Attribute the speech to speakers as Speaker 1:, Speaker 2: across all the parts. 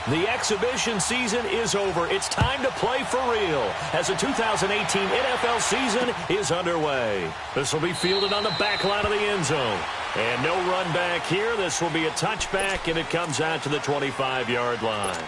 Speaker 1: The exhibition season is over. It's time to play for real as the 2018 NFL season is underway. This will be fielded on the back line of the end zone. And no run back here. This will be a touchback, and it comes out to the 25-yard line.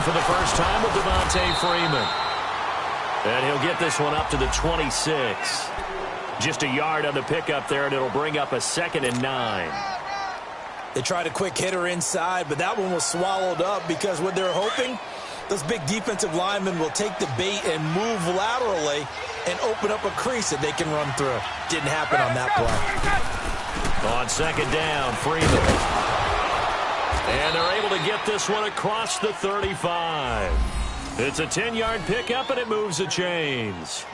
Speaker 1: For the first time with Freeman. And he'll get this one up to the 26. Just a yard on the pickup there, and it'll bring up a 2nd and 9.
Speaker 2: They tried a quick hitter inside, but that one was swallowed up because what they're hoping, those big defensive linemen will take the bait and move laterally and open up a crease that they can run through. Didn't happen on that play.
Speaker 1: On 2nd down, Freeman. And they're able to get this one across the 35. It's a 10-yard pickup, and it moves the chains.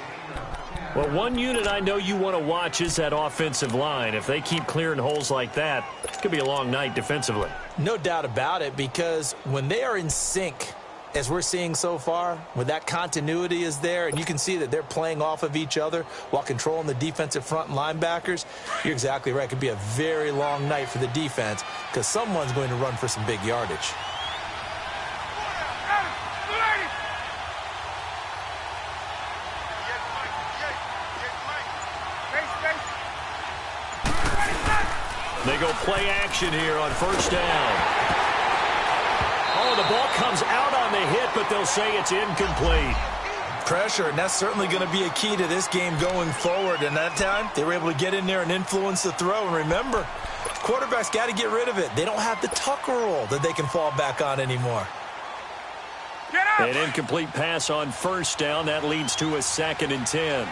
Speaker 1: Well, one unit I know you want to watch is that offensive line. If they keep clearing holes like that, it could be a long night defensively.
Speaker 2: No doubt about it, because when they are in sync, as we're seeing so far, when that continuity is there, and you can see that they're playing off of each other while controlling the defensive front and linebackers, you're exactly right. It could be a very long night for the defense because someone's going to run for some big yardage.
Speaker 1: They go play action here on 1st down. Oh, the ball comes out on the hit, but they'll say it's incomplete.
Speaker 2: Pressure, and that's certainly going to be a key to this game going forward. And that time, they were able to get in there and influence the throw. And remember, quarterbacks got to get rid of it. They don't have the tucker roll that they can fall back on anymore.
Speaker 1: An incomplete pass on 1st down. That leads to a 2nd and 10.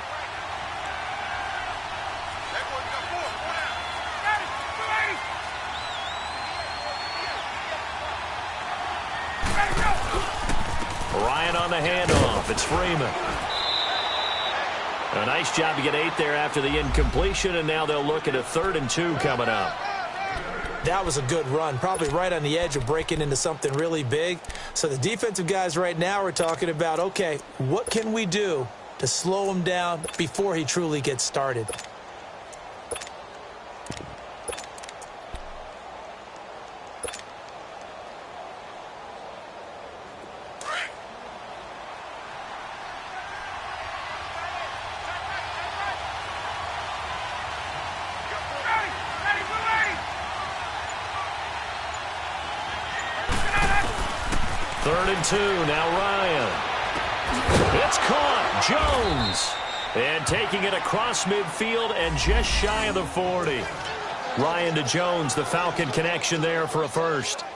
Speaker 1: Ryan on the handoff. It's Freeman. A nice job to get 8 there after the incompletion, and now they'll look at a 3rd and 2 coming up.
Speaker 2: That was a good run, probably right on the edge of breaking into something really big. So the defensive guys right now are talking about, okay, what can we do to slow him down before he truly gets started?
Speaker 1: Third and 2, now Ryan. It's caught, Jones. And taking it across midfield and just shy of the 40. Ryan to Jones, the Falcon connection there for a first.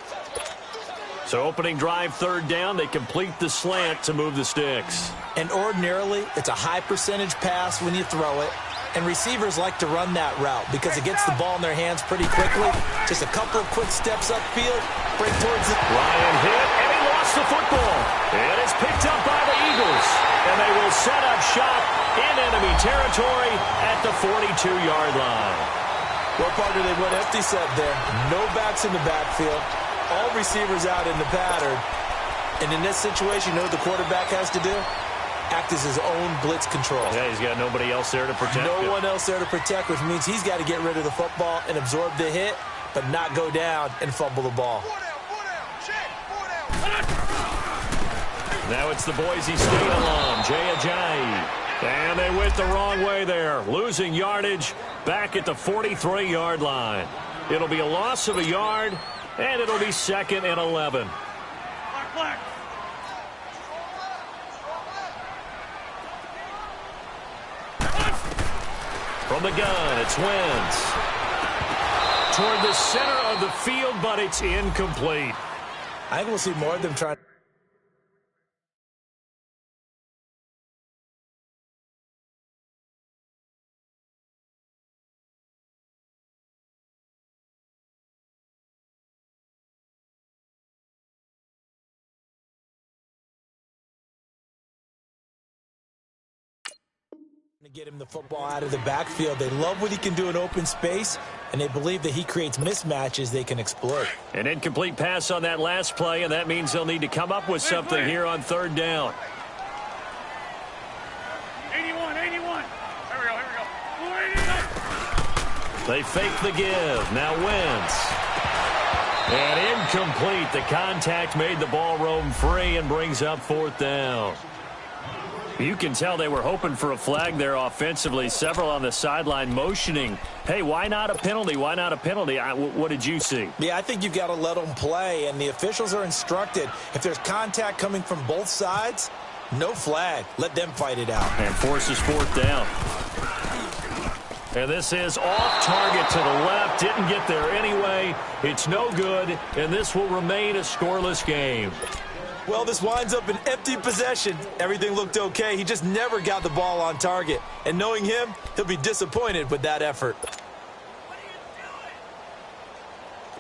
Speaker 1: So opening drive, 3rd down, they complete the slant to move the sticks.
Speaker 2: And ordinarily, it's a high percentage pass when you throw it. And receivers like to run that route because it gets the ball in their hands pretty quickly. Just a couple of quick steps upfield, break towards it.
Speaker 1: Ryan hit, and he lost the football. And it's picked up by the Eagles. And they will set up shop in enemy territory at the 42-yard line.
Speaker 2: What part did they went empty set there? No backs in the backfield. All receivers out in the pattern. And in this situation, you know what the quarterback has to do? Act as his own blitz control.
Speaker 1: Yeah, he's got nobody else there to protect him.
Speaker 2: No one else there to protect, which means he's got to get rid of the football and absorb the hit, but not go down and fumble the ball.
Speaker 1: Now it's the Boise State alum, Jay Ajayi. And they went the wrong way there, losing yardage back at the 43-yard line. It'll be a loss of a yard, and it'll be 2nd and 11. From the gun, it's Wentz. Toward the center of the field, but it's incomplete.
Speaker 2: I think we'll see more of them trying To get him the football out of the backfield. They love what he can do in open space, and they believe that he creates mismatches they can exploit.
Speaker 1: An incomplete pass on that last play, and that means they'll need to come up with something here on third down.
Speaker 3: 81. Here we go.
Speaker 1: They fake the give. Now Wentz. And incomplete. The contact made the ball roam free and brings up fourth down. You can tell they were hoping for a flag there offensively. Several on the sideline motioning, hey, why not a penalty? Why not a penalty? What did you see?
Speaker 2: Yeah, I think you've got to let them play, and the officials are instructed. If there's contact coming from both sides, no flag. Let them fight it out.
Speaker 1: And forces fourth down. And this is off target to the left. Didn't get there anyway. It's no good, and this will remain a scoreless game.
Speaker 2: Well, this winds up an empty possession. Everything looked okay. He just never got the ball on target. And knowing him, he'll be disappointed with that effort.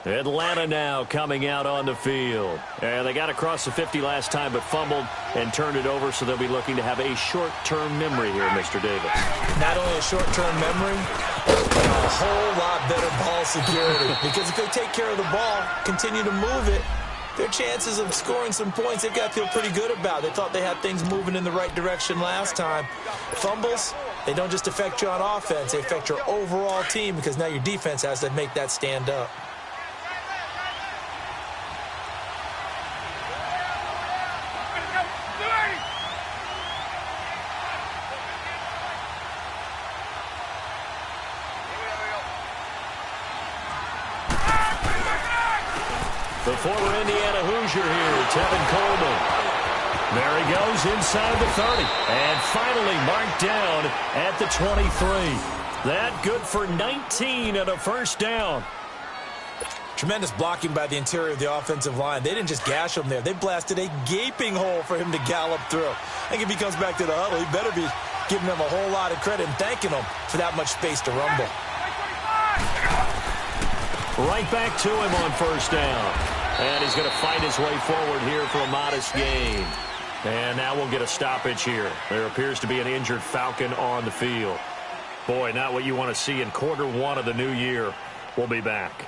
Speaker 1: Atlanta now coming out on the field. And they got across the 50 last time but fumbled and turned it over, so they'll be looking to have a short-term memory here, Mr. Davis.
Speaker 2: Not only a short-term memory, but a whole lot better ball security. Because if they take care of the ball, continue to move it, their chances of scoring some points, they've got to feel pretty good about. They thought they had things moving in the right direction last time. Fumbles, they don't just affect you on offense. They affect your overall team because now your defense has to make that stand up.
Speaker 1: The former Indiana Hoosier here, Tevin Coleman. There he goes inside the 30. And finally marked down at the 23. That good for 19 and a first down.
Speaker 2: Tremendous blocking by the interior of the offensive line. They didn't just gash him there. They blasted a gaping hole for him to gallop through. I think if he comes back to the huddle, he better be giving them a whole lot of credit and thanking them for that much space to rumble.
Speaker 1: Right back to him on first down. And he's going to fight his way forward here for a modest gain. And now we'll get a stoppage here. There appears to be an injured Falcon on the field. Boy, not what you want to see in quarter one of the new year. We'll be back.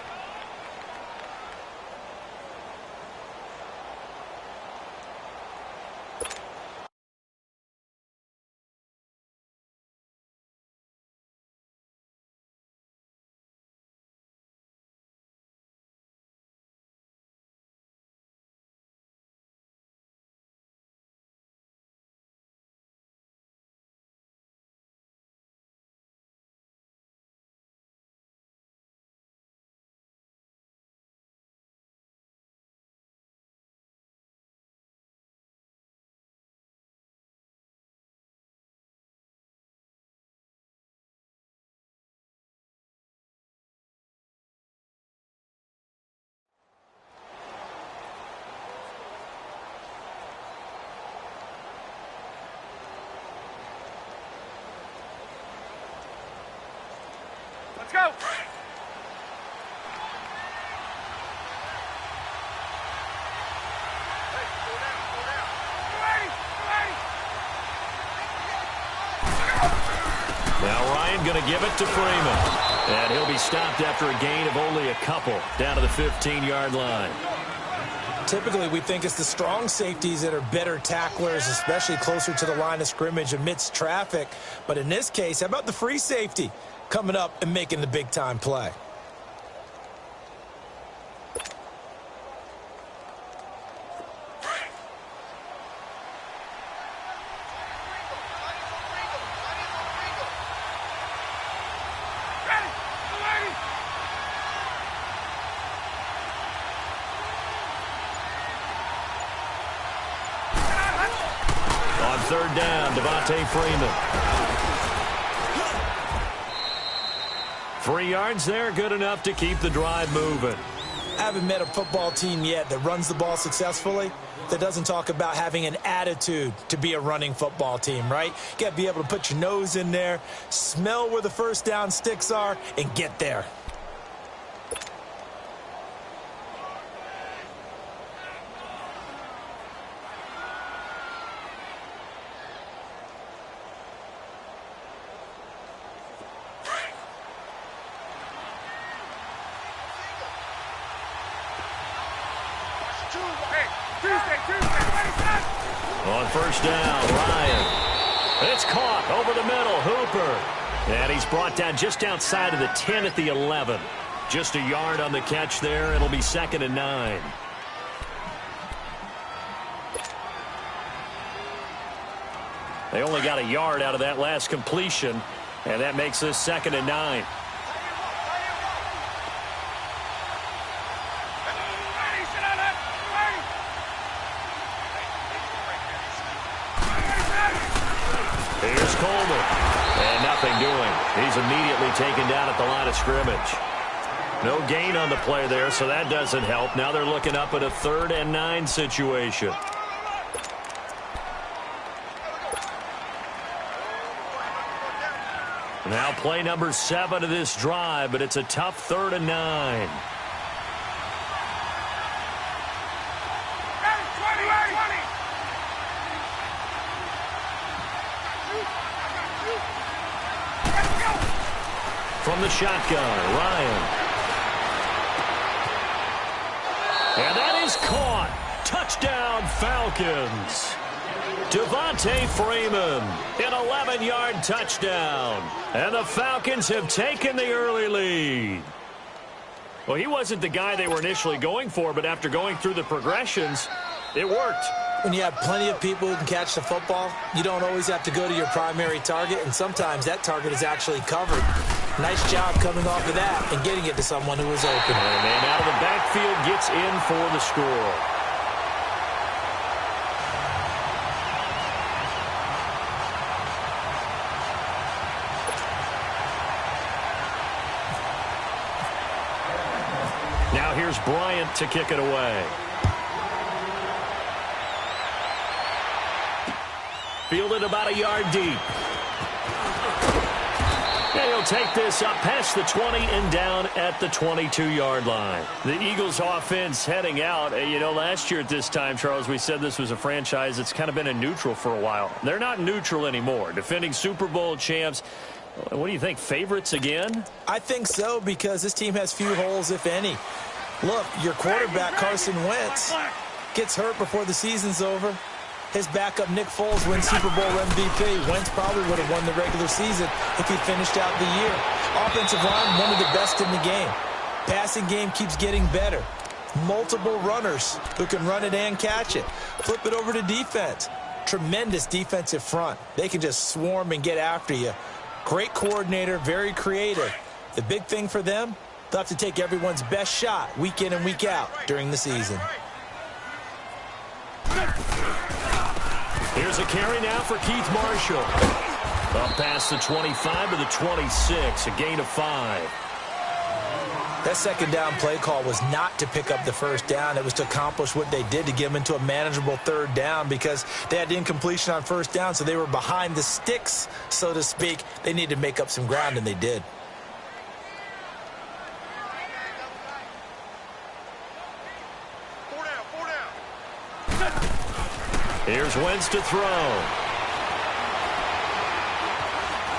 Speaker 3: Let's go.
Speaker 1: Now Ryan going to give it to Freeman. And he'll be stopped after a gain of only a couple down to the 15-yard line.
Speaker 2: Typically, we think it's the strong safeties that are better tacklers, especially closer to the line of scrimmage amidst traffic. But in this case, how about the free safety coming up and making the big-time play?
Speaker 1: Third down, Devontae Freeman. 3 yards there, good enough to keep the drive moving.
Speaker 2: I haven't met a football team yet that runs the ball successfully that doesn't talk about having an attitude to be a running football team, right? You got to be able to put your nose in there, smell where the first down sticks are, and get there.
Speaker 1: On first down, Ryan. It's caught over the middle, Hooper. And he's brought down just outside of the 10 at the 11. Just a yard on the catch there. It'll be 2nd and 9. They only got a yard out of that last completion, and that makes this 2nd and 9. Here's Coleman, and nothing doing. He's immediately taken down at the line of scrimmage. No gain on the play there, so that doesn't help. Now they're looking up at a 3rd and 9 situation. Now play number 7 of this drive, but it's a tough 3rd and 9. From the shotgun, Ryan. And that is caught. Touchdown, Falcons. Devontae Freeman, an 11-yard touchdown. And the Falcons have taken the early lead. Well, he wasn't the guy they were initially going for, but after going through the progressions, it worked.
Speaker 2: When you have plenty of people who can catch the football, you don't always have to go to your primary target, and sometimes that target is actually covered. Nice job coming off of that and getting it to someone who was open.
Speaker 1: And a man out of the backfield gets in for the score. Now here's Bryant to kick it away. Fielded about a yard deep. And he'll take this up past the 20 and down at the 22-yard line. The Eagles offense heading out. You know, last year at this time, Charles, we said this was a franchise that's kind of been in neutral for a while. They're not neutral anymore. Defending Super Bowl champs. What do you think, favorites again?
Speaker 2: I think so, because this team has few holes, if any. Look, your quarterback, Carson Wentz, gets hurt before the season's over. His backup, Nick Foles, wins Super Bowl MVP. Wentz probably would have won the regular season if he finished out the year. Offensive line, one of the best in the game. Passing game keeps getting better. Multiple runners who can run it and catch it. Flip it over to defense. Tremendous defensive front. They can just swarm and get after you. Great coordinator, very creative. The big thing for them, they'll have to take everyone's best shot week in and week out during the season.
Speaker 1: Here's a carry now for Keith Marshall. Up past the 25 to the 26, a gain of 5.
Speaker 2: That second down play call was not to pick up the first down. It was to accomplish what they did, to get them into a manageable 3rd down, because they had incompletion on first down, so they were behind the sticks, so to speak. They needed to make up some ground, and they did.
Speaker 1: Here's Wentz to throw.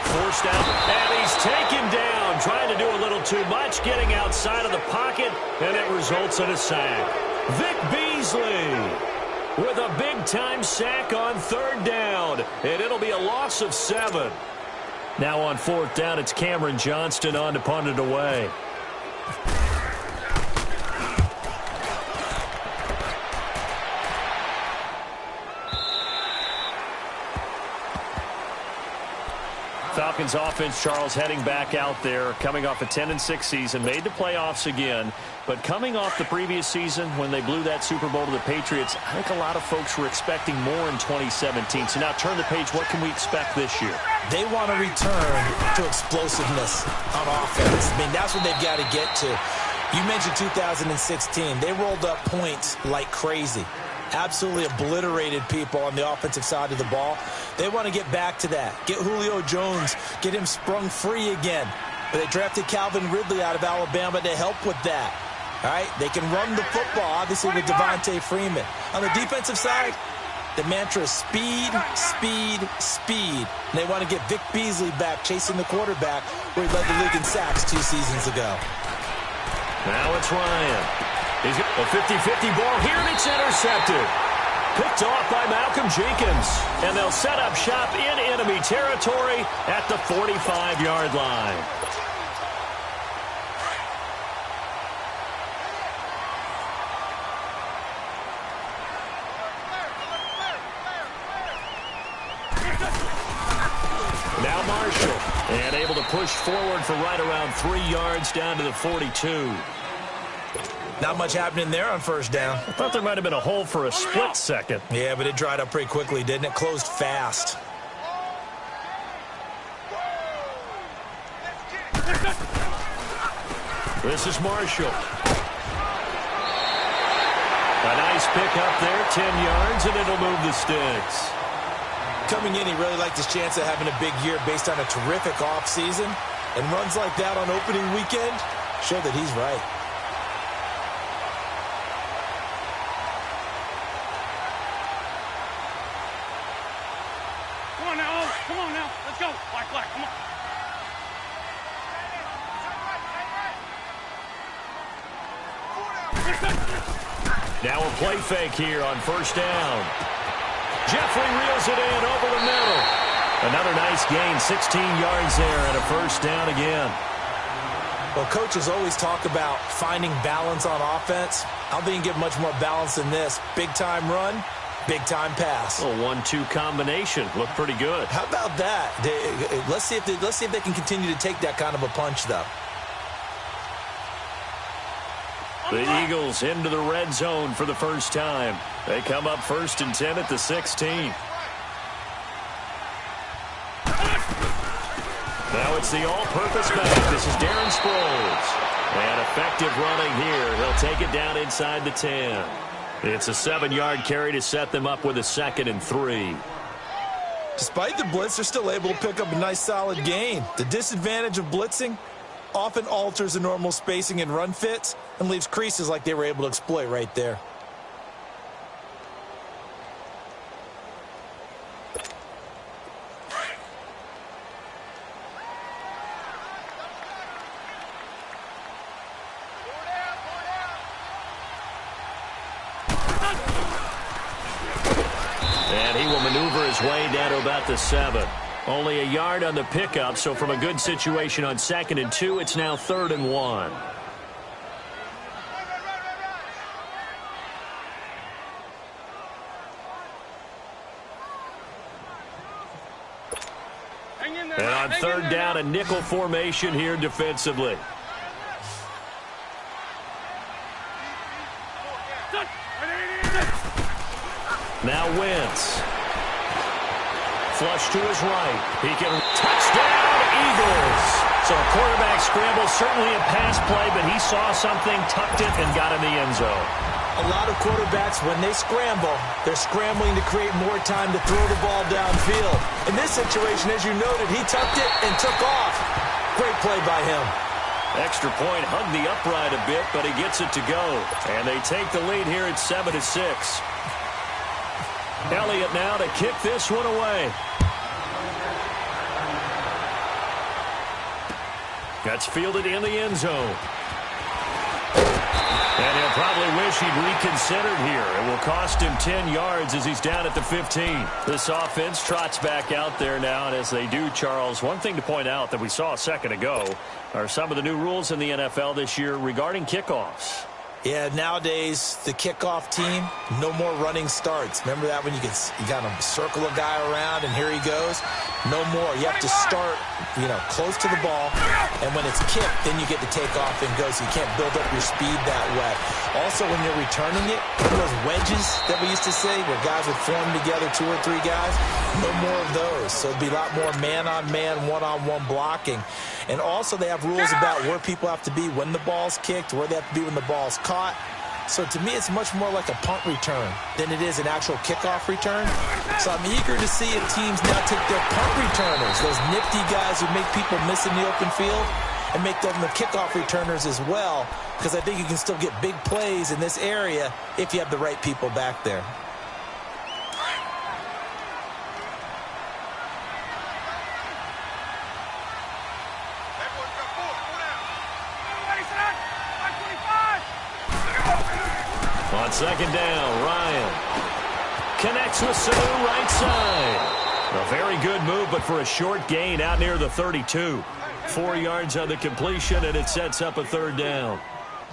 Speaker 1: Forced out, and he's taken down, trying to do a little too much, getting outside of the pocket, and it results in a sack. Vic Beasley with a big-time sack on 3rd down, and it'll be a loss of 7. Now on 4th down, it's Cameron Johnston on to punt it away. Falcons offense, Charles, heading back out there, coming off a 10-6 season, made the playoffs again, but coming off the previous season when they blew that Super Bowl to the Patriots, I think a lot of folks were expecting more in 2017. So now turn the page, what can we expect this year?
Speaker 2: They want to return to explosiveness on offense. I mean, that's what they've got to get to. You mentioned 2016. They rolled up points like crazy. Absolutely obliterated people on the offensive side of the ball. They want to get back to that. Get Julio Jones, get him sprung free again. But they drafted Calvin Ridley out of Alabama to help with that. All right, they can run the football, obviously, with Devontae Freeman. On the defensive side, the mantra is speed, speed, speed. And they want to get Vic Beasley back chasing the quarterback where he led the league in sacks 2 seasons ago.
Speaker 1: Now it's Ryan. He's got a 50-50 ball here, and it's intercepted. Picked off by Malcolm Jenkins. And they'll set up shop in enemy territory at the 45-yard line. Now Marshall. And able to push forward for right around 3 yards down to the 42.
Speaker 2: Not much happening there on first down.
Speaker 1: I thought there might have been a hole for a split second.
Speaker 2: Yeah, but it dried up pretty quickly, didn't it? Closed fast.
Speaker 1: This is Marshall. A nice pick up there, 10 yards, and it'll move the sticks.
Speaker 2: Coming in, he really liked his chance of having a big year based on a terrific offseason. And runs like that on opening weekend show that he's right.
Speaker 3: Come on now. Let's go. Black, come on.
Speaker 1: Now a play fake here on first down. Jeffrey reels it in over the middle. Another nice gain, 16 yards there and a first down again.
Speaker 2: Well, coaches always talk about finding balance on offense. I don't think you can get much more balance than this. Big-time run, big-time pass.
Speaker 1: A 1-2 combination. Looked pretty good.
Speaker 2: How about that? Let's see if they can continue to take that kind of a punch, though.
Speaker 1: The Eagles into the red zone for the first time. They come up 1st and 10 at the 16. Now it's the all-purpose back. This is Darren Sproles. And effective running here. He'll take it down inside the 10. It's a 7-yard carry to set them up with a 2nd and 3.
Speaker 2: Despite the blitz, they're still able to pick up a nice solid gain. The disadvantage of blitzing often alters the normal spacing and run fits and leaves creases like they were able to exploit right there.
Speaker 1: And he will maneuver his way down to about the 7. Only a yard on the pickup, so from a good situation on 2nd and 2, it's now 3rd and 1. And on 3rd down, a nickel formation here defensively. Now Wentz. Flush to his right. He can touchdown, Eagles. So a quarterback scramble, certainly a pass play, but he saw something, tucked it, and got in the end zone.
Speaker 2: A lot of quarterbacks, when they scramble, they're scrambling to create more time to throw the ball downfield. In this situation, as you noted, he tucked it and took off. Great play by him.
Speaker 1: Extra point, hugged the upright a bit, but he gets it to go. And they take the lead here at 7-6. Elliott now to kick this one away. That's fielded in the end zone. And he'll probably wish he'd reconsidered here. It will cost him 10 yards as he's down at the 15. This offense trots back out there now, and as they do, Charles, one thing to point out that we saw a second ago are some of the new rules in the NFL this year regarding kickoffs.
Speaker 2: Yeah, nowadays, the kickoff team, no more running starts. Remember that when you kind of circle a guy around and here he goes? No more. You have to start, close to the ball, and when it's kicked, then you get to take off and go, so you can't build up your speed that way. Also, when you're returning it, those wedges that we used to say, where guys would form together, 2 or 3 guys, no more of those. So it'd be a lot more man-on-man, one-on-one blocking. And also, they have rules about where people have to be when the ball's kicked, where they have to be when the ball's caught. So to me, it's much more like a punt return than it is an actual kickoff return. So I'm eager to see if teams now take their punt returners, those nifty guys who make people miss in the open field, and make them the kickoff returners as well, because I think you can still get big plays in this area if you have the right people back there.
Speaker 1: On second down, Ryan connects with Sanu right side. A very good move, but for a short gain out near the 32. 4 yards on the completion, and it sets up a third down.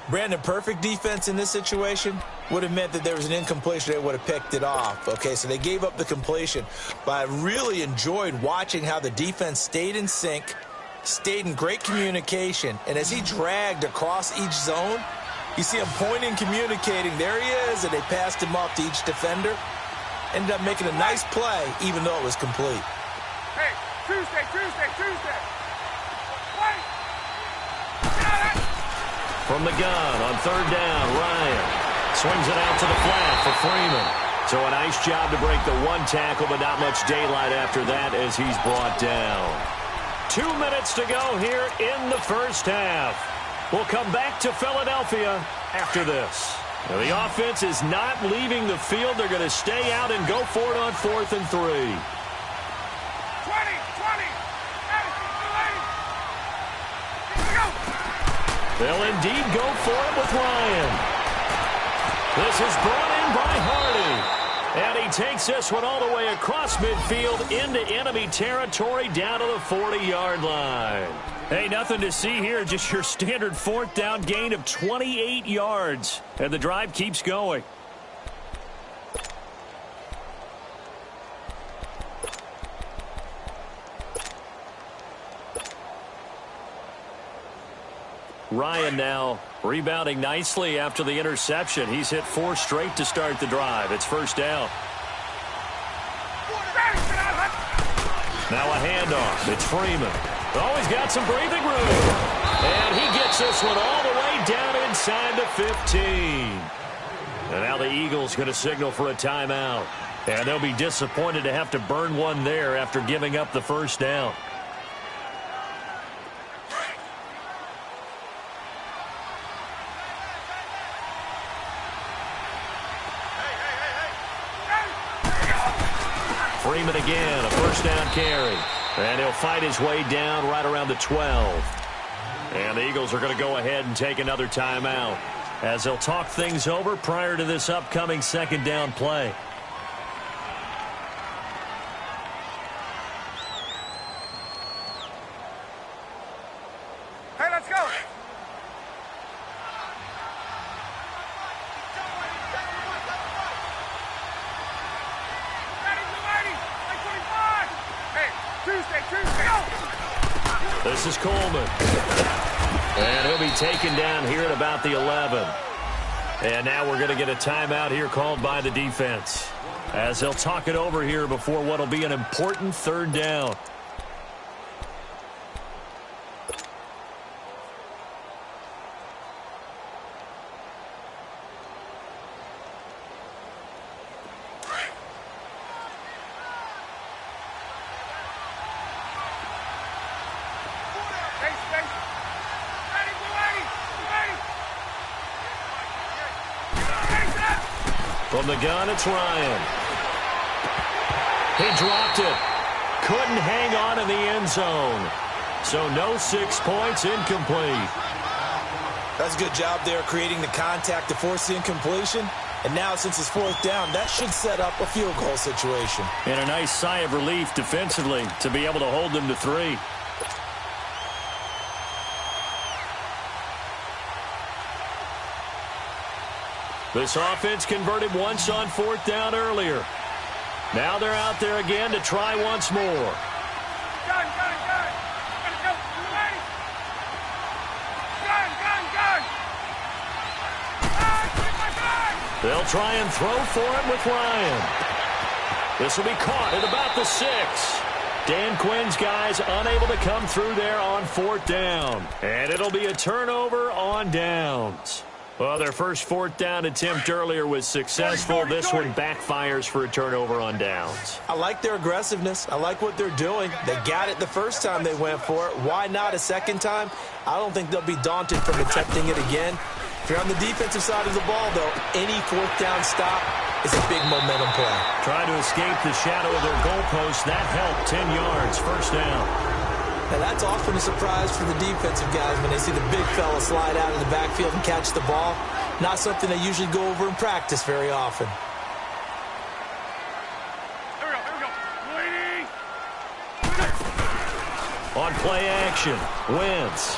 Speaker 2: Brandon, perfect defense in this situation would have meant that there was an incompletion. They would have picked it off. Okay, so they gave up the completion. But I really enjoyed watching how the defense stayed in sync, stayed in great communication, and as he dragged across each zone, you see him pointing, communicating. There he is, and they passed him off to each defender. Ended up making a nice play, even though it was complete.
Speaker 3: Hey, Tuesday. Wait.
Speaker 1: From the gun on third down, Ryan swings it out to the flat for Freeman. So a nice job to break the one tackle, but not much daylight after that as he's brought down. 2 minutes to go here in the first half. We'll come back to Philadelphia after this. Now, the offense is not leaving the field. They're going to stay out and go for it on 4th and 3.
Speaker 3: 20. Hey, here we go.
Speaker 1: They'll indeed go for it with Ryan. This is brought in by Hardy. And he takes this one all the way across midfield into enemy territory down to the 40-yard line. Hey, nothing to see here, just your standard 4th down gain of 28 yards. And the drive keeps going. Ryan now rebounding nicely after the interception. He's hit 4 straight to start the drive. It's first down. Now a handoff. It's Freeman. Always got some breathing room. And he gets this one all the way down inside the 15. And now the Eagles going to signal for a timeout. And they'll be disappointed to have to burn one there after giving up the first down. Freeman again, a first down carry. And he'll fight his way down right around the 12. And the Eagles are going to go ahead and take another timeout as they'll talk things over prior to this upcoming second down play.
Speaker 3: Hey, let's go.
Speaker 1: This is Coleman. And he'll be taken down here at about the 11. And now we're going to get a timeout here called by the defense as they'll talk it over here before what will be an important third down. From the gun, it's Ryan. He dropped it. Couldn't hang on in the end zone. So no 6 points, incomplete.
Speaker 2: That's a good job there creating the contact to force the incompletion. And now since it's 4th down, that should set up a field goal situation.
Speaker 1: And a nice sigh of relief defensively to be able to hold them to 3. This offense converted once on 4th down earlier. Now they're out there again to try once more.
Speaker 3: Gun. Gotta go. Ready? Gun.
Speaker 1: They'll try and throw for it with Ryan. This will be caught at about the 6. Dan Quinn's guys unable to come through there on 4th down. And it'll be a turnover on downs. Well, their first 4th down attempt earlier was successful. This one backfires for a turnover on downs.
Speaker 2: I like their aggressiveness. I like what they're doing. They got it the first time they went for it. Why not a second time? I don't think they'll be daunted from attempting it again. If you're on the defensive side of the ball, though, any 4th down stop is a big momentum play.
Speaker 1: Trying to escape the shadow of their goalpost. That helped. 10 yards, first down.
Speaker 2: Now, that's often a surprise for the defensive guys when they see the big fella slide out of the backfield and catch the ball. Not something they usually go over in practice very often.
Speaker 3: Here we go. Waiting.
Speaker 1: On play action, Wentz.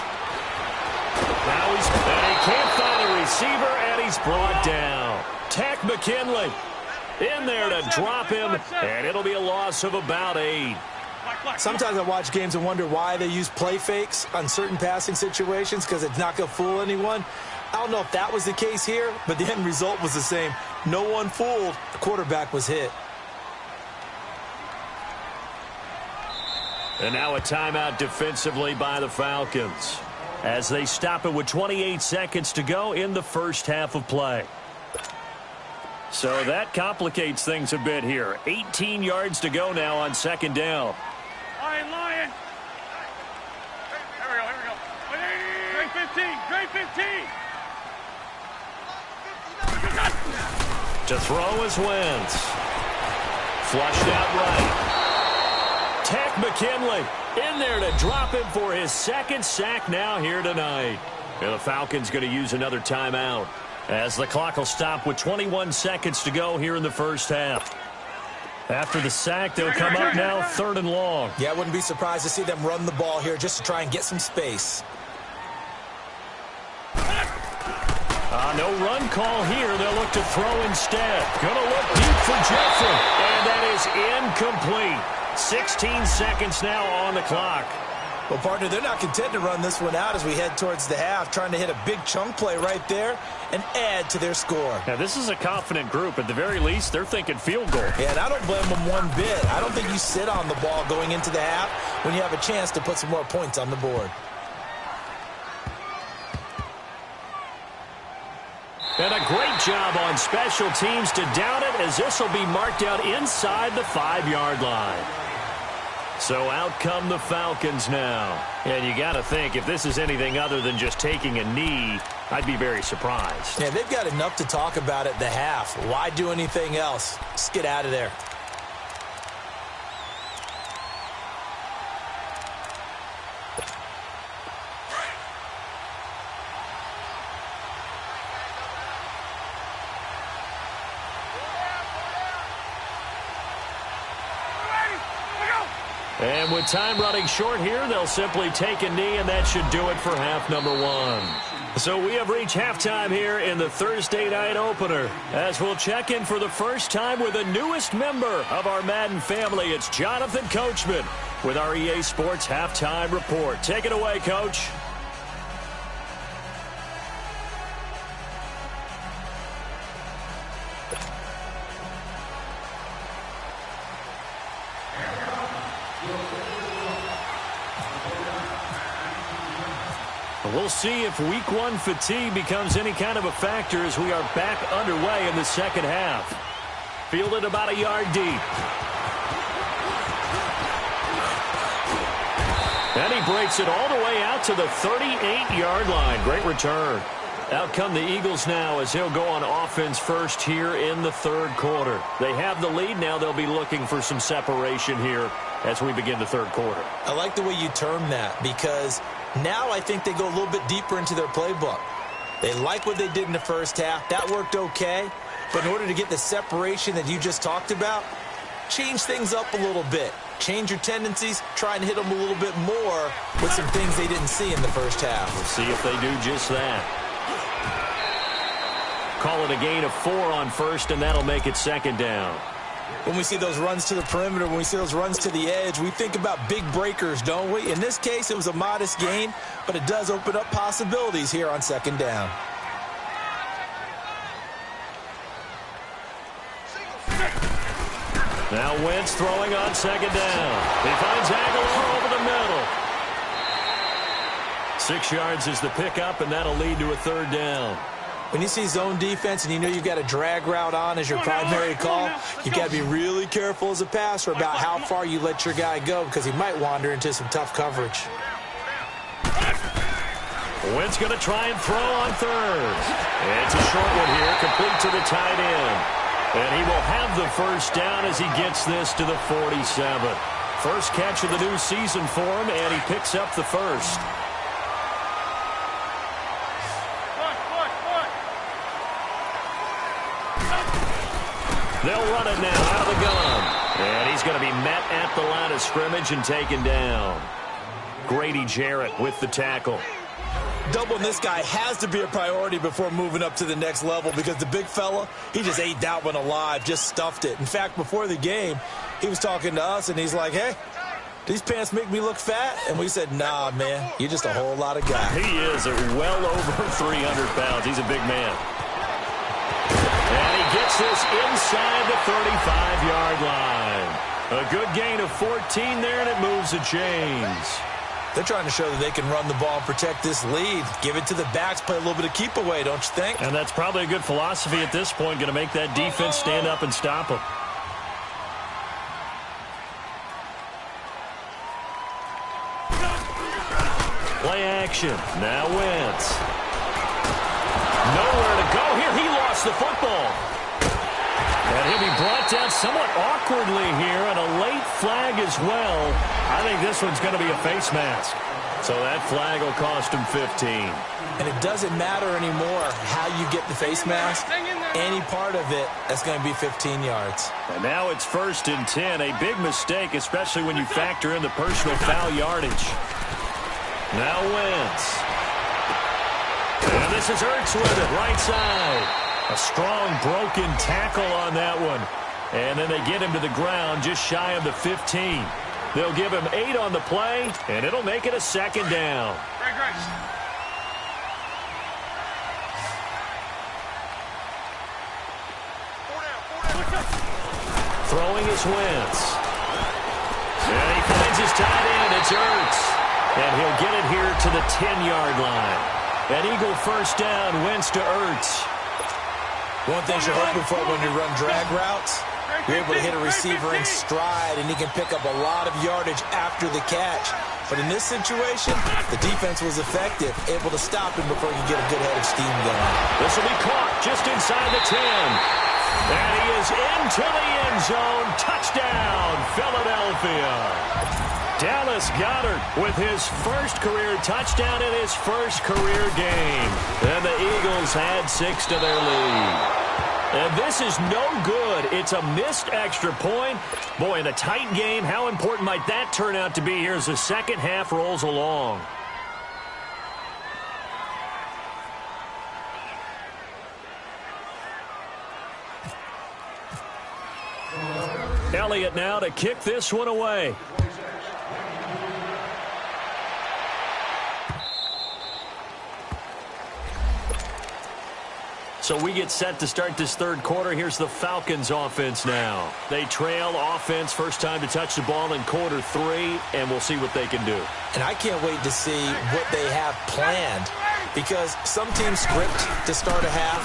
Speaker 1: Now and he can't find a receiver, and he's brought down. Tech McKinley in there to drop him, and it'll be a loss of about 8.
Speaker 2: Sometimes I watch games and wonder why they use play fakes on certain passing situations, because it's not going to fool anyone. I don't know if that was the case here, but the end result was the same. No one fooled. The quarterback was hit.
Speaker 1: And now a timeout defensively by the Falcons as they stop it with 28 seconds to go in the first half of play. So that complicates things a bit here. 18 yards to go now on second down.
Speaker 3: Lion. Here we go. Waiting. Grade 15.
Speaker 1: To throw is Wentz. Flushed out right. Tech McKinley in there to drop him for his second sack now here tonight. And the Falcons going to use another timeout as the clock will stop with 21 seconds to go here in the first half. After the sack, they'll come up now 3rd and long.
Speaker 2: Yeah, I wouldn't be surprised to see them run the ball here just to try and get some space.
Speaker 1: No run call here. They'll look to throw instead. Going to look deep for Jeffrey. And that is incomplete. 16 seconds now on the clock.
Speaker 2: Well, partner, they're not content to run this one out as we head towards the half, trying to hit a big chunk play right there and add to their score.
Speaker 1: Now, this is a confident group. At the very least, they're thinking field goal.
Speaker 2: Yeah, and I don't blame them one bit. I don't think you sit on the ball going into the half when you have a chance to put some more points on the board.
Speaker 1: And a great job on special teams to down it, as this will be marked out inside the 5-yard line. So out come the Falcons now. And you got to think, if this is anything other than just taking a knee, I'd be very surprised.
Speaker 2: Yeah, they've got enough to talk about at the half. Why do anything else? Just get out of there.
Speaker 1: And with time running short here, they'll simply take a knee, and that should do it for half number 1. So we have reached halftime here in the Thursday night opener, as we'll check in for the first time with the newest member of our Madden family. It's Jonathan Coachman with our EA Sports Halftime Report. Take it away, Coach. We'll see if week 1 fatigue becomes any kind of a factor as we are back underway in the second half. Fielded about a yard deep. And he breaks it all the way out to the 38-yard line. Great return. Out come the Eagles now as he'll go on offense first here in the 3rd quarter. They have the lead. Now they'll be looking for some separation here as we begin the 3rd quarter.
Speaker 2: I like the way you term that, because now I think they go a little bit deeper into their playbook. They like what they did in the first half. That worked okay. But in order to get the separation that you just talked about, change things up a little bit. Change your tendencies. Try and hit them a little bit more with some things they didn't see in the first half.
Speaker 1: We'll see if they do just that. Call it a gain of 4 on first, and that'll make it 2nd down.
Speaker 2: When we see those runs to the perimeter, when we see those runs to the edge, we think about big breakers, don't we? In this case, it was a modest gain, but it does open up possibilities here on 2nd down.
Speaker 1: Now Wentz throwing on 2nd down. He finds Aguilar over the middle. 6 yards is the pickup, and that'll lead to a 3rd down.
Speaker 2: When you see zone defense and you know you've got a drag route on as your primary call, you've got to be really careful as a passer about how far you let your guy go, because he might wander into some tough coverage.
Speaker 1: Wentz going to try and throw on 3rd. It's a short one here, complete to the tight end. And he will have the 1st down as he gets this to the 47. First catch of the new season for him, and he picks up the 1st. They'll run it now out of the gun. And he's going to be met at the line of scrimmage and taken down. Grady Jarrett with the tackle.
Speaker 2: Doubling this guy has to be a priority before moving up to the next level because the big fella, he just ate that one alive, just stuffed it. In fact, before the game, he was talking to us, and he's like, hey, these pants make me look fat? And we said, nah, man, you're just a whole lot of guy.
Speaker 1: He is well over 300 pounds. He's a big man. And he gets this inside the 35-yard line. A good gain of 14 there, and it moves the chains.
Speaker 2: They're trying to show that they can run the ball and protect this lead. Give it to the backs, play a little bit of keep away, don't you think?
Speaker 1: And that's probably a good philosophy at this point, going to make that defense stand up and stop them. Play action. Now Wentz. Nowhere to go here. He lost the football. And he'll be brought down somewhat awkwardly here, and a late flag as well. I think this one's going to be a face mask. So that flag will cost him 15.
Speaker 2: And it doesn't matter anymore how you get the face mask. Any part of it, that's going to be 15 yards.
Speaker 1: And now it's 1st and 10. A big mistake, especially when you factor in the personal foul yardage. Now Wentz. And this is Ertz with it, right side. A strong broken tackle on that one. And then they get him to the ground just shy of the 15. They'll give him 8 on the play, and it'll make it a 2nd down.
Speaker 3: Great.
Speaker 1: Throwing is Wentz. And he finds his tight end. It's Ertz. And he'll get it here to the 10-yard line. An Eagle 1st down, Wentz to Ertz.
Speaker 2: One thing you're hoping for when you run drag routes, you're able to hit a receiver in stride, and he can pick up a lot of yardage after the catch. But in this situation, the defense was effective, able to stop him before he could get a good head of steam going.
Speaker 1: This will be caught just inside the 10. And he is into the end zone. Touchdown, Philadelphia. Dallas Goedert with his first career touchdown in his first career game. And the Eagles add 6 to their lead. And this is no good. It's a missed extra point. Boy, in a tight game, how important might that turn out to be here as the second half rolls along? Elliott now to kick this one away. So we get set to start this third quarter. Here's the Falcons offense now. They trail offense, first time to touch the ball in quarter 3, and we'll see what they can do.
Speaker 2: And I can't wait to see what they have planned, because some teams script to start a half.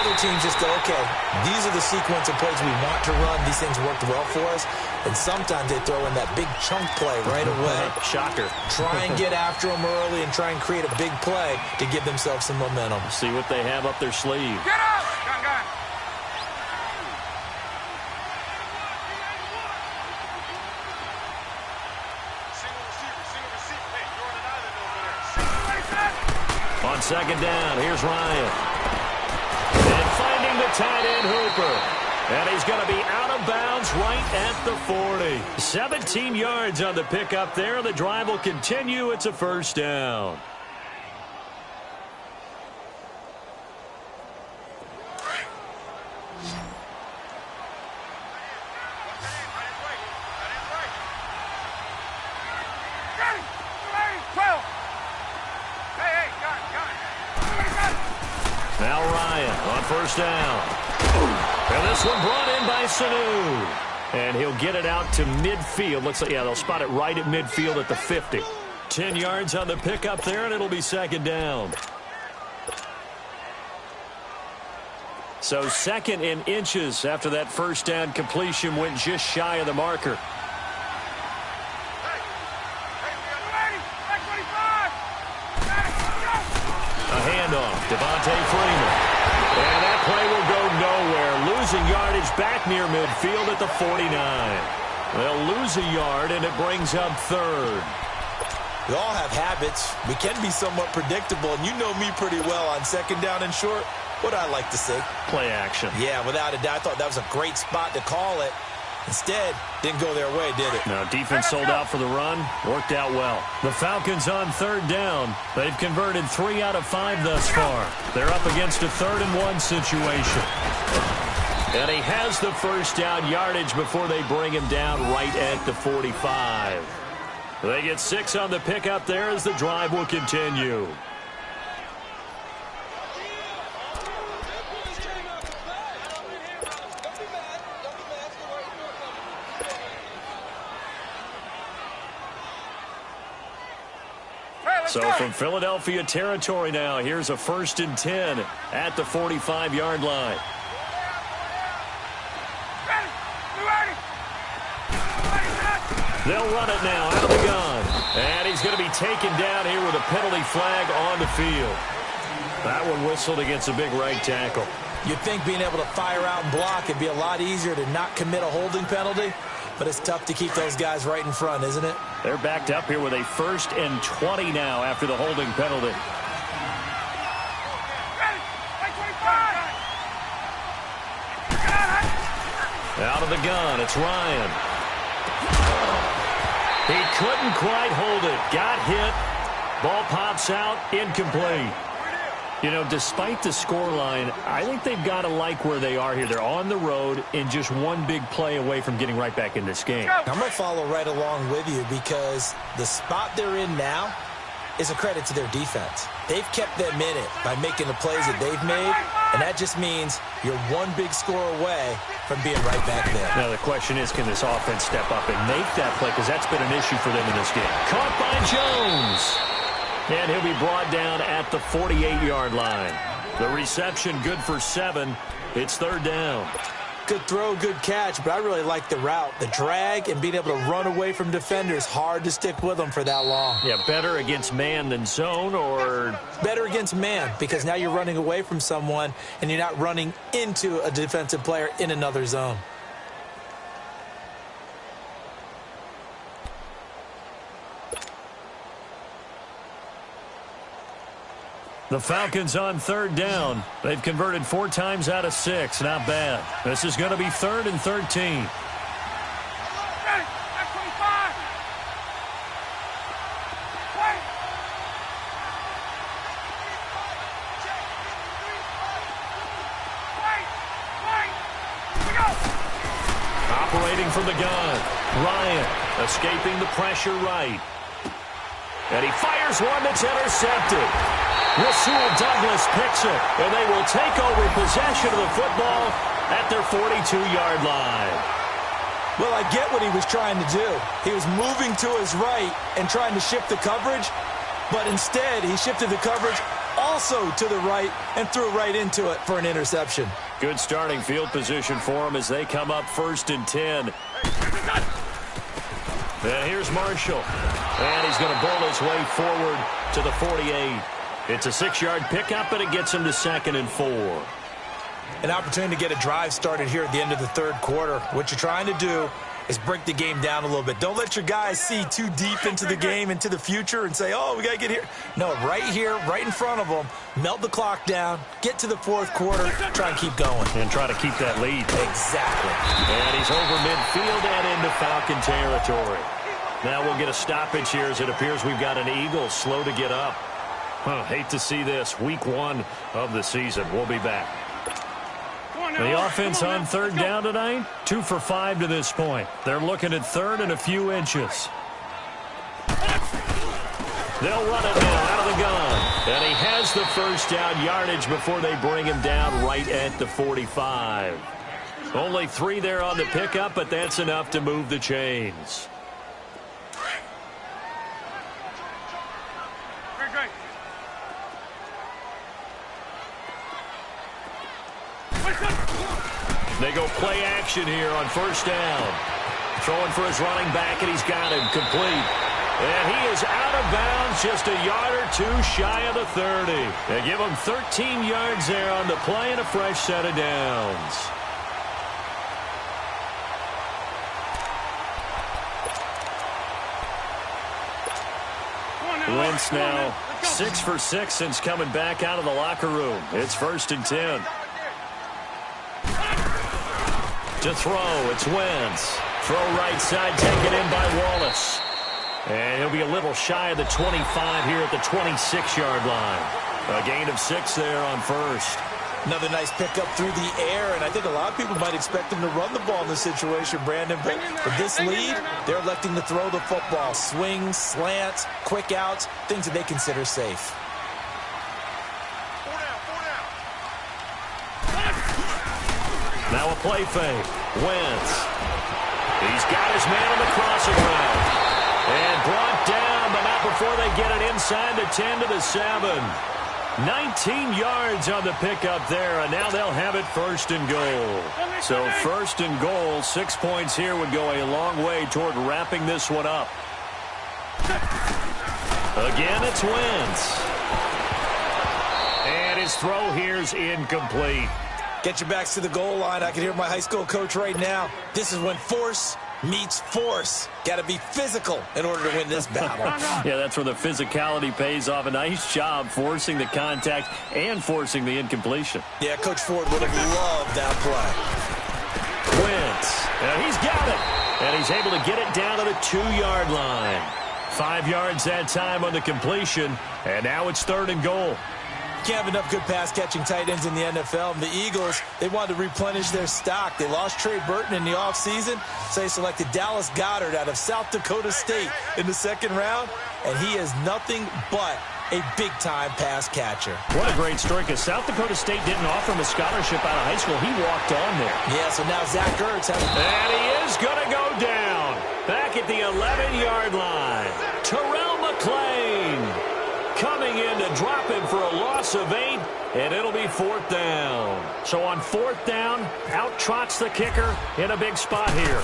Speaker 2: Other teams just go, okay, these are the sequence of plays we want to run. These things worked well for us. And sometimes they throw in that big chunk play right away.
Speaker 1: Shocker.
Speaker 2: Try and get after them early and try and create a big play to give themselves some momentum.
Speaker 1: See what they have up their sleeve.
Speaker 3: Get up! Got. Single receiver. Hey, you're on an island over there.
Speaker 1: On 2nd down, here's Ryan. And finding the tight end Hooper. And he's going to be out of bounds right at the 40. 17 yards on the pickup there. The drive will continue. It's a 1st down. Now Ryan on 1st down. And this one brought in by Sanu. And he'll get it out to midfield. Looks like, yeah, they'll spot it right at midfield at the 50. 10 yards on the pickup there, and it'll be 2nd down. So 2nd in inches after that 1st down completion went just shy of the marker. A handoff, Devontae Freeman. And that play will go nowhere. Losing yardage back near midfield at the 49. They'll lose a yard, and it brings up 3rd.
Speaker 2: We all have habits. We can be somewhat predictable, and you know me pretty well on 2nd down and short. What do I like to see?
Speaker 1: Play action.
Speaker 2: Yeah, without a doubt. I thought that was a great spot to call it. Instead, didn't go their way, did it?
Speaker 1: Now, defense sold out for the run. Worked out well. The Falcons on third down. They've converted 3 out of 5 thus far. They're up against a 3rd-and-1 situation. And he has the first down yardage before they bring him down right at the 45. They get 6 on the pickup there as the drive will continue. So from Philadelphia territory now, here's a 1st and 10 at the 45-yard line. They'll run it now out of the gun. And he's going to be taken down here with a penalty flag on the field. That one whistled against a big right tackle.
Speaker 2: You'd think being able to fire out and block would be a lot easier to not commit a holding penalty, but it's tough to keep those guys right in front, isn't it?
Speaker 1: They're backed up here with a 1st and 20 now after the holding penalty. Out of the gun, it's Ryan. He couldn't quite hold it. Got hit. Ball pops out, incomplete. You know, despite the scoreline, I think they've got to like where they are here. They're on the road and just one big play away from getting right back in this game.
Speaker 2: I'm going to follow right along with you because the spot they're in now is a credit to their defense. They've kept them in it by making the plays that they've made, and that just means you're one big score away from being right back there.
Speaker 1: Now, the question is, can this offense step up and make that play? Because that's been an issue for them in this game. Caught by Jones. And he'll be brought down at the 48-yard line. The reception good for 7. It's 3rd down.
Speaker 2: Good throw, good catch, but I really like the route. The drag and being able to run away from defenders, hard to stick with them for that long.
Speaker 1: Yeah, better against man than zone, or?
Speaker 2: Better against man, because now you're running away from someone and you're not running into a defensive player in another zone.
Speaker 1: The Falcons on 3rd down. They've converted 4 times out of 6. Not bad. This is going to be 3rd and 13. Operating from the gun. Ryan escaping the pressure right. And he fires one that's intercepted. Rasul Douglas picks it, and they will take over possession of the football at their 42-yard line.
Speaker 2: Well, I get what he was trying to do. He was moving to his right and trying to shift the coverage, but instead he shifted the coverage also to the right and threw right into it for an interception.
Speaker 1: Good starting field position for him as they come up 1st and 10. And here's Marshall. And he's going to bowl his way forward to the 48. It's a 6-yard pickup, and it gets him to 2nd and 4.
Speaker 2: An opportunity to get a drive started here at the end of the 3rd quarter. What you're trying to do is break the game down a little bit. Don't let your guys see too deep into the game, into the future, and say, oh, we got to get here. No, right here, right in front of them, melt the clock down, get to the 4th quarter, try and keep going.
Speaker 1: And try to keep that lead.
Speaker 2: Exactly.
Speaker 1: And he's over midfield and into Falcon territory. Now we'll get a stoppage here as it appears we've got an Eagle slow to get up. Hate to see this. Week 1 of the season. We'll be back. The offense on 3rd down tonight, 2 for 5 to this point. They're looking at 3rd and a few inches. They'll run it now out of the gun. And he has the first down yardage before they bring him down right at the 45. Only 3 there on the pickup, but that's enough to move the chains. They go play action here on 1st down. Throwing for his running back, and he's got him complete. And he is out of bounds, just a yard or 2 shy of the 30. They give him 13 yards there on the play and a fresh set of downs. Wentz now 6 for 6 since coming back out of the locker room. It's 1st and 10. To throw, it's Wentz. Throw right side, taken in by Wallace. And he'll be a little shy of the 25 here at the 26-yard line. A gain of 6 there on 1st.
Speaker 2: Another nice pickup through the air, and I think a lot of people might expect him to run the ball in this situation, Brandon. But with this lead, they're electing to throw the football. Swings, slants, quick outs, things that they consider safe.
Speaker 3: 4 down.
Speaker 1: Now a play fake. Wentz. He's got his man on the crossing route. And brought down, but not before they get it inside the 10 to the 7. 19 yards on the pickup there, and now they'll have it 1st and goal. So 1st and goal, 6 points here would go a long way toward wrapping this one up. Again, it's Wentz. And his throw here's incomplete.
Speaker 2: Get your backs to the goal line. I can hear my high school coach right now. This is when force meets force. Got to be physical in order to win this battle.
Speaker 1: Yeah, that's where the physicality pays off. A nice job forcing the contact and forcing the incompletion.
Speaker 2: Yeah, Coach Ford would have loved that play.
Speaker 1: Wentz. And he's got it. And he's able to get it down to the 2-yard line. 5 yards that time on the completion. And now it's 3rd and goal.
Speaker 2: Can't have enough good pass-catching tight ends in the NFL. And the Eagles, they wanted to replenish their stock. They lost Trey Burton in the offseason, so they selected Dallas Goedert out of South Dakota State in the 2nd round, and he is nothing but a big-time pass catcher.
Speaker 1: What a great story, because South Dakota State didn't offer him a scholarship out of high school. He walked on there.
Speaker 2: Yeah, so now Zach Ertz has...
Speaker 1: And he is going to go down. Back at the 11-yard line. Terrell McClain coming in to drop him for a loss of 8, and it'll be 4th down. So on 4th down, out trots the kicker in a big spot here.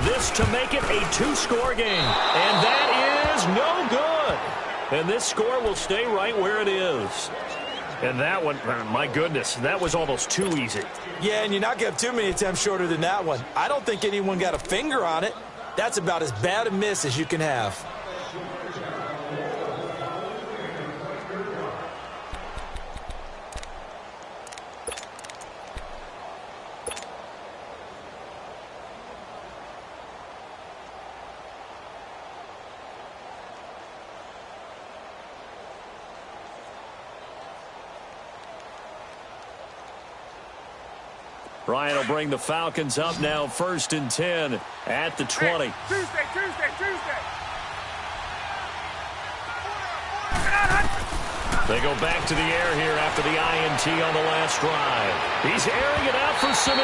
Speaker 1: This to make it a 2-score game, and that is no good. And this score will stay right where it is. And that one, my goodness, that was almost too easy.
Speaker 2: Yeah, and you're not going to have too many attempts shorter than that one. I don't think anyone got a finger on it. That's about as bad a miss as you can have.
Speaker 1: Ryan will bring the Falcons up now, 1st and 10 at the 20.
Speaker 3: Hey, Tuesday.
Speaker 1: They go back to the air here after the INT on the last drive. He's airing it out for Sanu.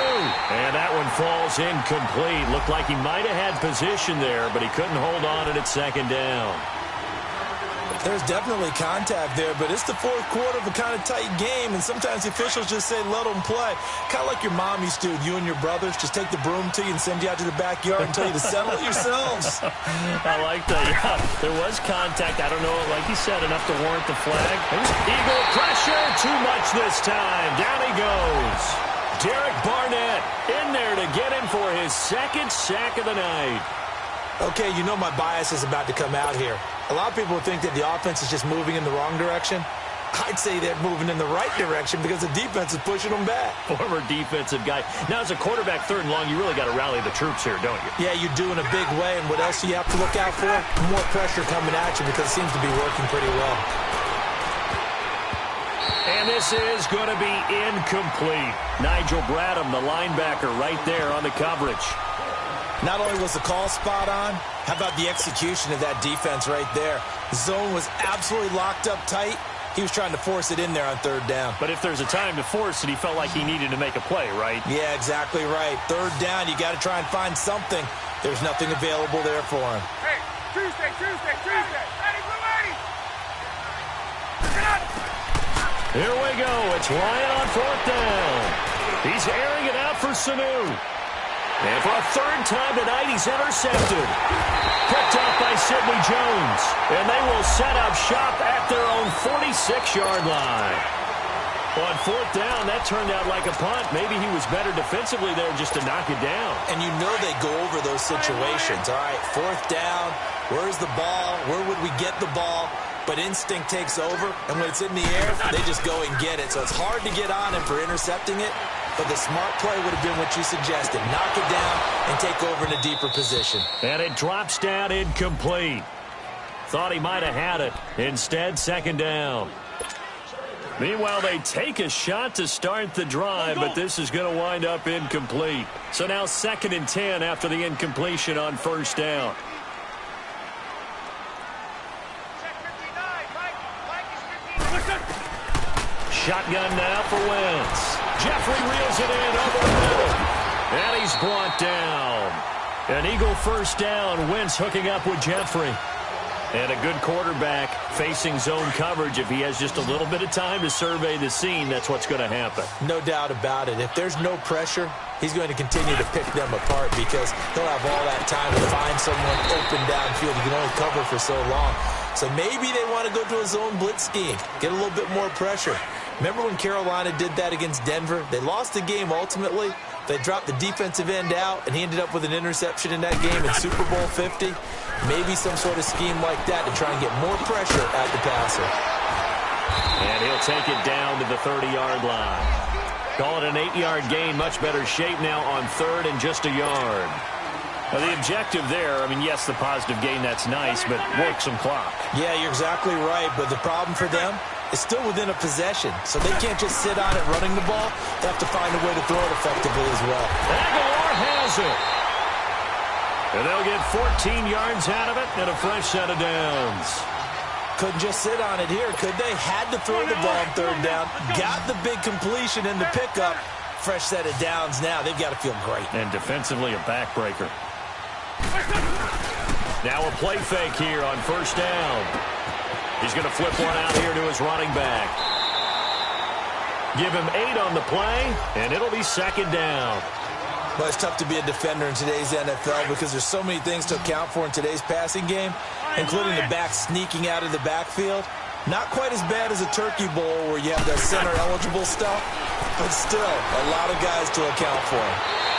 Speaker 1: And that one falls incomplete. Looked like he might have had position there, but he couldn't hold on at 2nd down.
Speaker 2: There's definitely contact there, but it's the 4th quarter of a kind of tight game, and sometimes the officials just say, let them play. Kind of like your mom used to, you and your brothers, just take the broom to you and send you out to the backyard and tell you to settle it yourselves.
Speaker 1: I like that. Yeah, there was contact. I don't know, like you said, enough to warrant the flag. Eagle pressure, too much this time. Down he goes. Derek Barnett in there to get him for his 2nd sack of the night.
Speaker 2: Okay, you know my bias is about to come out here. A lot of people think that the offense is just moving in the wrong direction. I'd say they're moving in the right direction because the defense is pushing them back.
Speaker 1: Former defensive guy. Now, as a quarterback 3rd and long, you really got to rally the troops here, don't you?
Speaker 2: Yeah, you do in a big way. And what else do you have to look out for? More pressure coming at you because it seems to be working pretty well.
Speaker 1: And this is going to be incomplete. Nigel Bradham, the linebacker, right there on the coverage.
Speaker 2: Not only was the call spot on, how about the execution of that defense right there? The zone was absolutely locked up tight. He was trying to force it in there on 3rd down.
Speaker 1: But if there's a time to force it, he felt like he needed to make a play, right?
Speaker 2: Yeah, exactly right. 3rd down, you got to try and find something. There's nothing available there for him.
Speaker 3: Hey, Tuesday. Ready, ready.
Speaker 1: Here we go. It's Ryan on 4th down. He's airing it out for Sanu. And for a 3rd time tonight, he's intercepted. Picked up by Sidney Jones. And they will set up shop at their own 46-yard line. On 4th down, that turned out like a punt. Maybe he was better defensively there just to knock it down.
Speaker 2: And you know they go over those situations. All right, 4th down. Where's the ball? Where would we get the ball? but instinct takes over, and when it's in the air, they just go and get it. So it's hard to get on him for intercepting it, but the smart play would have been what you suggested. Knock it down and take over in a deeper position.
Speaker 1: And it drops down incomplete. Thought he might have had it. Instead, second down. Meanwhile, they take a shot to start the drive, but this is going to wind up incomplete. So now 2nd and 10 after the incompletion on first down. Shotgun now for Wentz. Jeffrey reels it in over the middle. And he's brought down. An Eagle first down. Wentz hooking up with Jeffrey. And a good quarterback facing zone coverage. If he has just a little bit of time to survey the scene, that's what's going to happen.
Speaker 2: No doubt about it. If there's no pressure, he's going to continue to pick them apart because he'll have all that time to find someone open downfield. You can only cover for so long. So maybe they want to go to a zone blitz scheme, get a little bit more pressure. Remember when Carolina did that against Denver? They lost the game ultimately. They dropped the defensive end out, and he ended up with an interception in that game in Super Bowl 50. Maybe some sort of scheme like that to try and get more pressure at the passer.
Speaker 1: And he'll take it down to the 30-yard line. Call it an 8-yard gain. Much better shape now on 3rd and just a yard. Now, the objective there, I mean, yes, the positive gain, that's nice, but work some clock.
Speaker 2: Yeah, you're exactly right, but the problem for them is still within a possession, so they can't just sit on it running the ball. They have to find a way to throw it effectively as well.
Speaker 1: Aguilar has it. And they'll get 14 yards out of it and a fresh set of downs.
Speaker 2: Couldn't just sit on it here, could they? Had to throw the ball on 3rd down. Got the big completion in the pickup. Fresh set of downs now. They've got to feel great.
Speaker 1: And defensively, a backbreaker. Now a play fake here on first down. He's going to flip one out here to his running back. Give him 8 on the play, and it'll be 2nd down.
Speaker 2: Well, it's tough to be a defender in today's NFL because there's so many things to account for in today's passing game, including the back sneaking out of the backfield. Not quite as bad as a turkey bowl where you have the center-eligible stuff, but still a lot of guys to account for.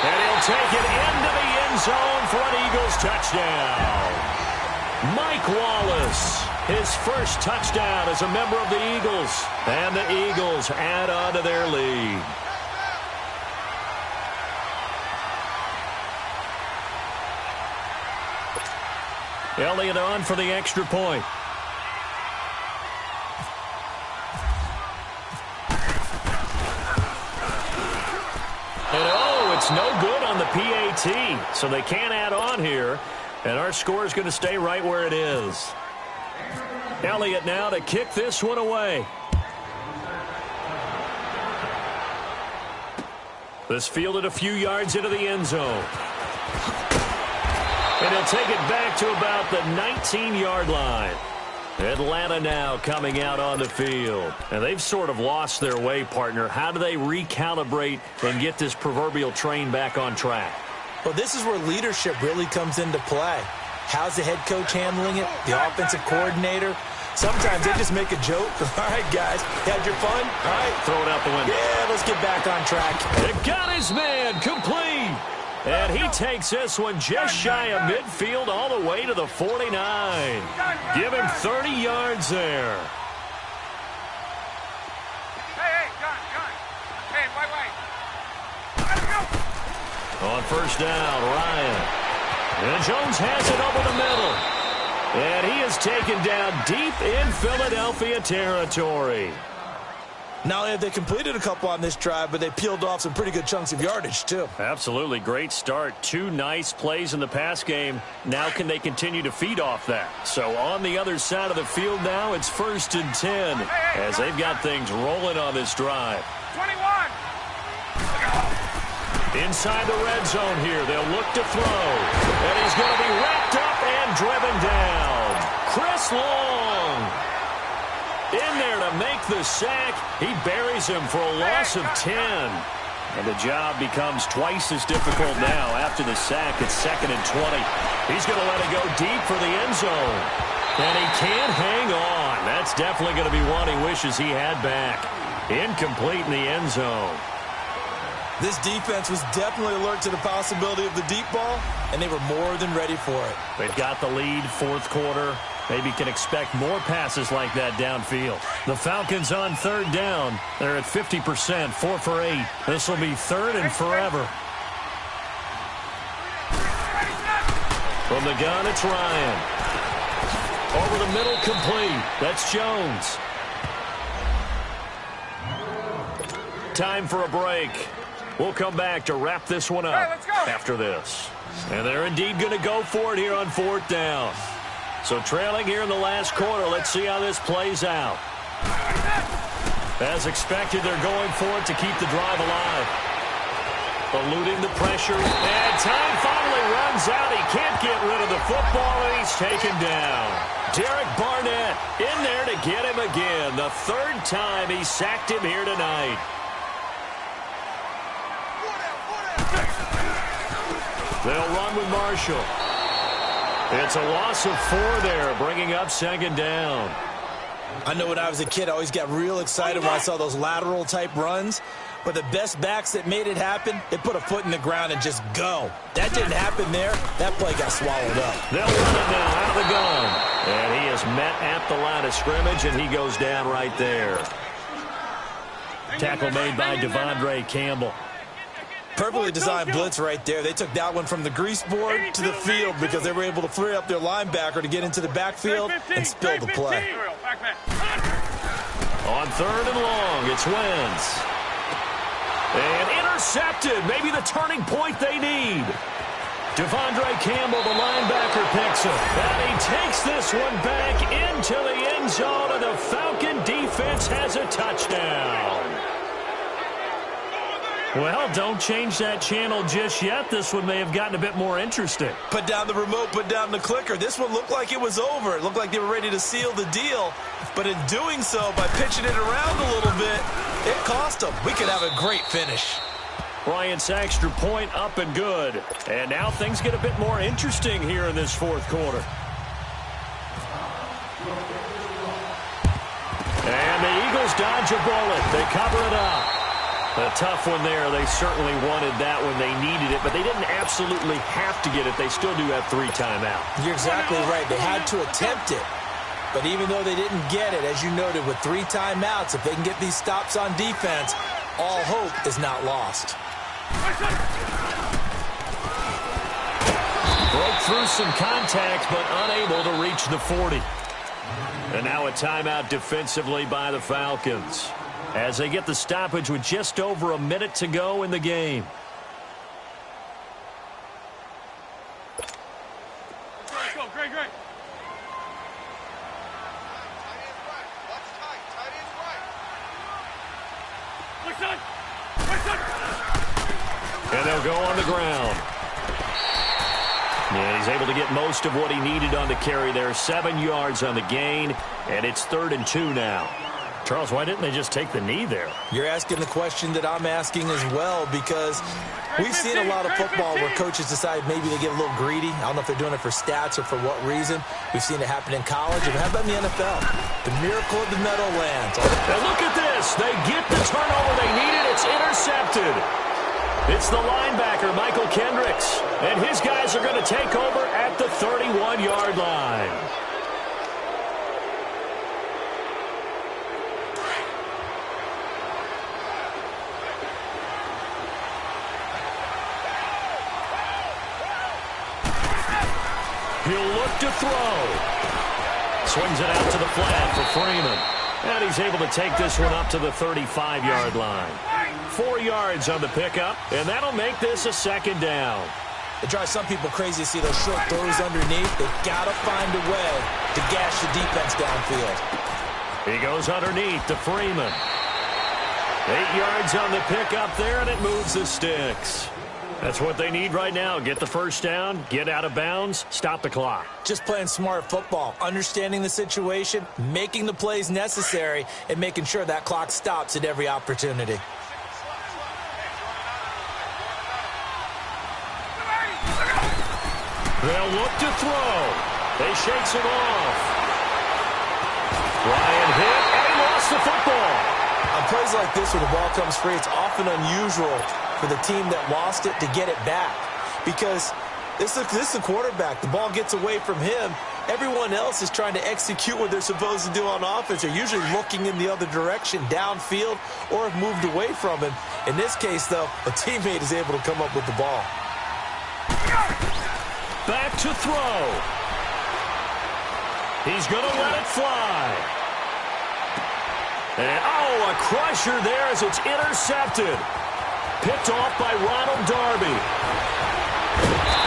Speaker 1: And he'll take it into the end zone for an Eagles touchdown. Mike Wallace, his first touchdown as a member of the Eagles. And the Eagles add on to their lead. Elliott on for the extra point. And oh, it's no good on the PAT, so they can't add on here. And our score is going to stay right where it is. Elliott now to kick this one away. This fielded a few yards into the end zone. And he'll take it back to about the 19-yard line. Atlanta now coming out on the field. And they've sort of lost their way, partner. How do they recalibrate and get this proverbial train back on track?
Speaker 2: Well, this is where leadership really comes into play. How's the head coach handling it? The offensive coordinator? Sometimes they just make a joke. All right, guys, had your fun? All right.
Speaker 1: Throw it out the window.
Speaker 2: Yeah, let's get back on track.
Speaker 1: It got his man complete. And he takes this one just shy of midfield all the way to the 49. Give him 30 yards there.
Speaker 3: Hey, John. Hey, wait. Let's go.
Speaker 1: On first down, Ryan. And Jones has it over the middle. And he is taken down deep in Philadelphia territory.
Speaker 2: Not only have they completed a couple on this drive, but they peeled off some pretty good chunks of yardage, too.
Speaker 1: Absolutely. Great start. 2 nice plays in the pass game. Now can they continue to feed off that? So on the other side of the field now, it's 1st and 10 as they've got things rolling on this drive.
Speaker 3: 21.
Speaker 1: Inside the red zone here. They'll look to throw. And he's going to be wrapped up and driven down. Chris Long in there to make the sack. He buries him for a loss of 10. And the job becomes twice as difficult now after the sack. It's 2nd and 20. He's going to let it go deep for the end zone. And he can't hang on. That's definitely going to be one he wishes he had back. Incomplete in the end zone.
Speaker 2: This defense was definitely alert to the possibility of the deep ball, and they were more than ready for it.
Speaker 1: They've got the lead, 4th quarter. Maybe can expect more passes like that downfield. The Falcons on third down. They're at 50%, 4 for 8. This will be third and forever. From the gun, it's Ryan. Over the middle, complete. That's Jones. Time for a break. We'll come back to wrap this one up after this. And they're indeed going to go for it here on fourth down. So trailing here in the last quarter, let's see how this plays out. As expected, they're going for it to keep the drive alive. Eluding the pressure, and time finally runs out. He can't get rid of the football, and he's taken down. Derek Barnett in there to get him again. The third time he sacked him here tonight. They'll run with Marshall. It's a loss of 4 there, bringing up second down.
Speaker 2: I know when I was a kid, I always got real excited when I saw those lateral-type runs. But the best backs that made it happen, they put a foot in the ground and just go. That didn't happen there. That play got swallowed up.
Speaker 1: They'll run it now out of the gun. And he is met at the line of scrimmage, and he goes down right there. Tackle made by Devondre Campbell.
Speaker 2: Perfectly designed blitz right there. They took that one from the grease board to the field because they were able to free up their linebacker to get into the backfield and spill the play.
Speaker 1: On third and long, it's Wentz. And intercepted. Maybe the turning point they need. Devondre Campbell, the linebacker, picks him. And he takes this one back into the end zone, and the Falcon defense has a touchdown. Well, don't change that channel just yet. This one may have gotten a bit more interesting.
Speaker 2: Put down the remote, put down the clicker. This one looked like it was over. It looked like they were ready to seal the deal. But in doing so, by pitching it around a little bit, it cost them. We could have a great finish.
Speaker 1: Bryant's extra point up and good. And now things get a bit more interesting here in this fourth quarter. And the Eagles dodge a bullet. They cover it up. A tough one there. They certainly wanted that when they needed it, but they didn't absolutely have to get it. They still do have 3 timeouts.
Speaker 2: You're exactly right. They had to attempt it. But even though they didn't get it, as you noted, with 3 timeouts, if they can get these stops on defense, all hope is not lost.
Speaker 1: Broke through some contact, but unable to reach the 40. And now a timeout defensively by the Falcons, as they get the stoppage with just over a minute to go in the game.
Speaker 3: Great.
Speaker 1: And they'll go on the ground. And he's able to get most of what he needed on the carry there. 7 yards on the gain, and it's 3rd and 2 now. Charles, why didn't they just take the knee there?
Speaker 2: You're asking the question that I'm asking as well, because we've seen a lot of football where coaches decide maybe they get a little greedy. I don't know if they're doing it for stats or for what reason. We've seen it happen in college. And how about in the NFL? The miracle of the Meadowlands.
Speaker 1: And look at this. They get the turnover they needed. It's intercepted. It's the linebacker, Michael Kendricks. And his guys are going to take over at the 31-yard line. He'll look to throw. Swings it out to the flat for Freeman. And he's able to take this one up to the 35-yard line. 4 yards on the pickup, and that'll make this a 2nd down.
Speaker 2: It drives some people crazy to see those short throws underneath. They've got to find a way to gash the defense downfield.
Speaker 1: He goes underneath to Freeman. 8 yards on the pickup there, and it moves the sticks. That's what they need right now. Get the first down, get out of bounds, stop the clock.
Speaker 2: Just playing smart football, understanding the situation, making the plays necessary, and making sure that clock stops at every opportunity.
Speaker 1: They'll look to throw. They shakes it off. Ryan hit, and he lost the football.
Speaker 2: On plays like this where the ball comes free, it's often unusual for the team that lost it to get it back, because this is the quarterback. The ball gets away from him, Everyone else is trying to execute what they're supposed to do on offense. They're usually looking in the other direction, downfield, or have moved away from him. In this case, though, a teammate is able to come up with the ball.
Speaker 1: Back to throw. He's going to let it fly. And, oh, a crusher there as it's intercepted. Picked off by Ronald Darby.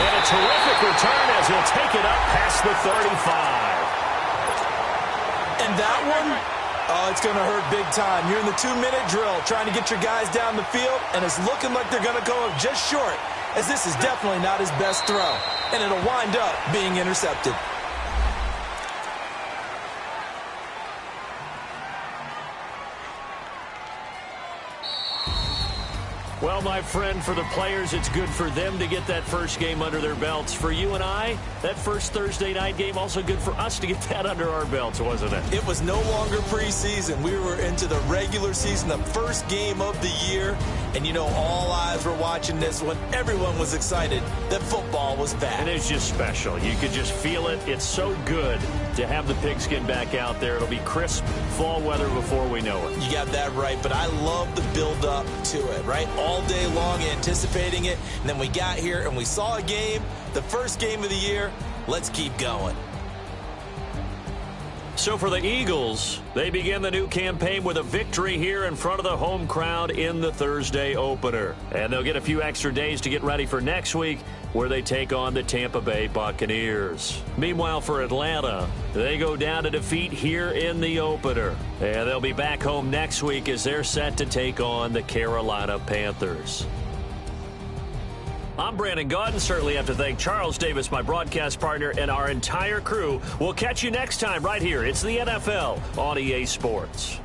Speaker 1: And a terrific return as he'll take it up past the 35.
Speaker 2: And that one, oh, it's going to hurt big time. You're in the 2-minute drill trying to get your guys down the field, and it's looking like they're going to go up just short, as this is definitely not his best throw. And it'll wind up being intercepted.
Speaker 1: Well, my friend, for the players, it's good for them to get that first game under their belts. For you and I, that first Thursday night game, also good for us to get that under our belts, wasn't it?
Speaker 2: It was no longer preseason. We were into the regular season, the first game of the year. And, you know, all eyes were watching this when everyone was excited that football was back.
Speaker 1: And it's just special. You could just feel it. It's so good to have the pigskin back out there. It'll be crisp fall weather before we know it.
Speaker 2: You got that right, but I love the build-up to it, right? All day long anticipating it, and then we got here and we saw a game, the first game of the year. Let's keep going.
Speaker 1: So for the Eagles, they begin the new campaign with a victory here in front of the home crowd in the Thursday opener. And they'll get a few extra days to get ready for next week, where they take on the Tampa Bay Buccaneers. Meanwhile, for Atlanta, they go down to defeat here in the opener. And they'll be back home next week as they're set to take on the Carolina Panthers. I'm Brandon Gaudin. Certainly have to thank Charles Davis, my broadcast partner, and our entire crew. We'll catch you next time right here. It's the NFL on EA Sports.